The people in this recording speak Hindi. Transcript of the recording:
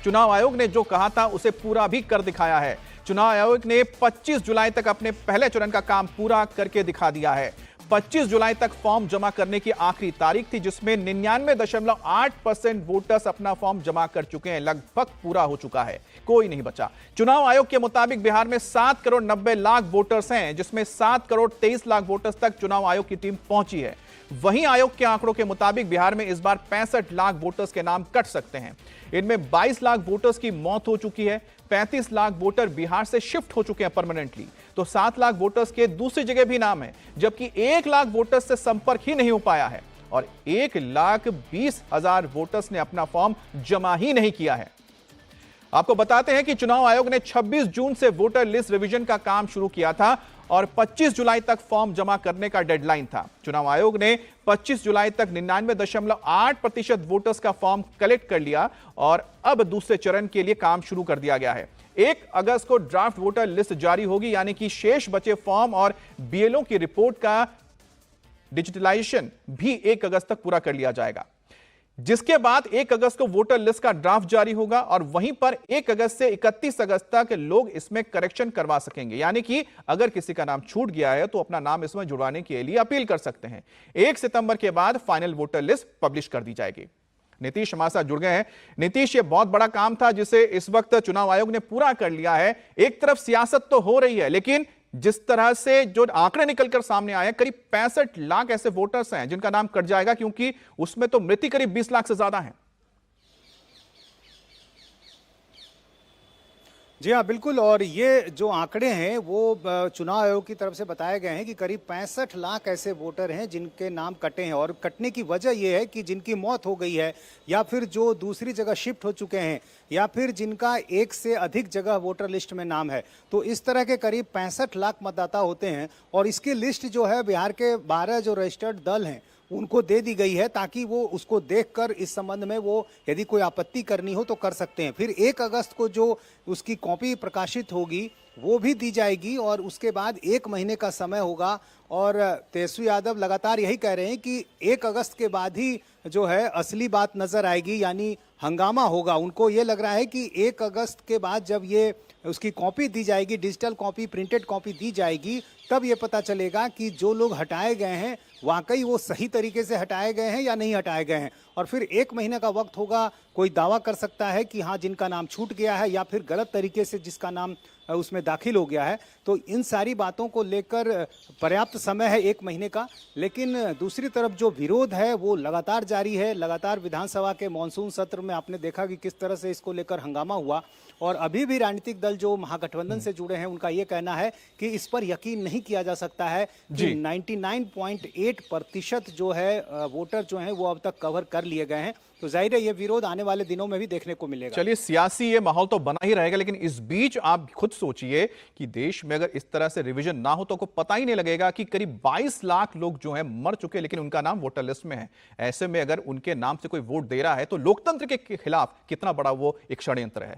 चुनाव आयोग ने जो कहा था उसे पूरा भी कर दिखाया है। चुनाव आयोग ने 25 जुलाई तक अपने पहले चरण का काम पूरा करके दिखा दिया है। 25 जुलाई तक फॉर्म जमा करने की आखिरी तारीख थी, जिसमें 99.8% वोटर्स अपना फॉर्म जमा कर चुके हैं। लगभग पूरा हो चुका है, कोई नहीं बचा। चुनाव आयोग के मुताबिक बिहार में 7 करोड़ 90 लाख वोटर्स हैं, जिसमें 7 करोड़ 23 लाख वोटर्स तक चुनाव आयोग की टीम पहुंची है। वहीं आयोग के आंकड़ों के मुताबिक बिहार में इस बार 65 लाख वोटर्स के नाम कट सकते हैं। इनमें 22 लाख वोटर्स की मौत हो चुकी है। 35 लाख वोटर बिहार से शिफ्ट हो चुके हैं परमानेंटली। तो 7 लाख वोटर्स के दूसरी जगह भी नाम है, जबकि 1 लाख वोटर्स से संपर्क ही नहीं हो पाया है और 1,20,000 वोटर्स ने अपना फॉर्म जमा ही नहीं किया है। आपको बताते हैं कि चुनाव आयोग ने 26 जून से वोटर लिस्ट रिवीजन का काम शुरू किया था और 25 जुलाई तक फॉर्म जमा करने का डेडलाइन था। चुनाव आयोग ने 25 जुलाई तक 99.8% वोटर्स का फॉर्म कलेक्ट कर लिया और अब दूसरे चरण के लिए काम शुरू कर दिया गया है। 1 अगस्त को ड्राफ्ट वोटर लिस्ट जारी होगी, यानी कि शेष बचे फॉर्म और बीएलओ की रिपोर्ट का डिजिटलाइजेशन भी 1 अगस्त तक पूरा कर लिया जाएगा, जिसके बाद 1 अगस्त को वोटर लिस्ट का ड्राफ्ट जारी होगा और वहीं पर 1 अगस्त से 31 अगस्त तक लोग इसमें करेक्शन करवा सकेंगे। यानी कि अगर किसी का नाम छूट गया है तो अपना नाम इसमें जुड़वाने के लिए अपील कर सकते हैं। 1 सितंबर के बाद फाइनल वोटर लिस्ट पब्लिश कर दी जाएगी। नीतीश हमारे साथ जुड़ गए हैं। नीतीश, ये बहुत बड़ा काम था जिसे इस वक्त चुनाव आयोग ने पूरा कर लिया है। एक तरफ सियासत तो हो रही है, लेकिन जिस तरह से जो आंकड़े निकलकर सामने आए, करीब 65 लाख ऐसे वोटर्स हैं जिनका नाम कट जाएगा, क्योंकि उसमें तो मृत्यु करीब 20 लाख से ज्यादा है। जी हाँ, बिल्कुल। और ये जो आंकड़े हैं वो चुनाव आयोग की तरफ से बताए गए हैं कि करीब 65 लाख ऐसे वोटर हैं जिनके नाम कटे हैं। और कटने की वजह ये है कि जिनकी मौत हो गई है या फिर जो दूसरी जगह शिफ्ट हो चुके हैं या फिर जिनका एक से अधिक जगह वोटर लिस्ट में नाम है। तो इस तरह के करीब 65 लाख मतदाता होते हैं और इसकी लिस्ट जो है बिहार के 12 जो रजिस्टर्ड दल हैं उनको दे दी गई है, ताकि वो उसको देखकर इस संबंध में वो यदि कोई आपत्ति करनी हो तो कर सकते हैं। फिर 1 अगस्त को जो उसकी कॉपी प्रकाशित होगी वो भी दी जाएगी और उसके बाद 1 महीने का समय होगा। और तेजस्वी यादव लगातार यही कह रहे हैं कि 1 अगस्त के बाद ही जो है असली बात नजर आएगी, यानी हंगामा होगा। उनको ये लग रहा है कि 1 अगस्त के बाद जब ये उसकी कॉपी दी जाएगी, डिजिटल कॉपी, प्रिंटेड कॉपी दी जाएगी, तब ये पता चलेगा कि जो लोग हटाए गए हैं वाकई वो सही तरीके से हटाए गए हैं या नहीं हटाए गए हैं। और फिर 1 महीने का वक्त होगा। कोई दावा कर सकता है कि हाँ, जिनका नाम छूट गया है या फिर गलत तरीके से जिसका नाम उसमें दाखिल हो गया है। तो इन सारी बातों को लेकर पर्याप्त समय है 1 महीने का। लेकिन दूसरी तरफ जो विरोध है वो लगातार जारी है। लगातार विधानसभा के मानसून सत्र में आपने देखा कि किस तरह से इसको लेकर हंगामा हुआ और अभी भी राजनीतिक दल जो महागठबंधन से जुड़े हैं उनका ये कहना है कि इस पर यकीन नहीं किया जा सकता है कि 99.8% जो है वोटर जो हैं वो अब तक कवर कर लिए गए हैं। तो जाहिर है ये विरोध आने वाले दिनों में भी देखने को मिलेगा। चलिए, सियासी ये माहौल तो बना ही रहेगा, लेकिन इस बीच आप खुद सोचिए कि देश में अगर इस तरह से रिवीजन ना हो तो को पता ही नहीं लगेगा कि करीब 22 लाख लोग जो हैं मर चुके, लेकिन उनका नाम वोटर लिस्ट में है। ऐसे में अगर उनके नाम से कोई वोट दे रहा है तो लोकतंत्र के खिलाफ कितना बड़ा वो एक षड्यंत्र है।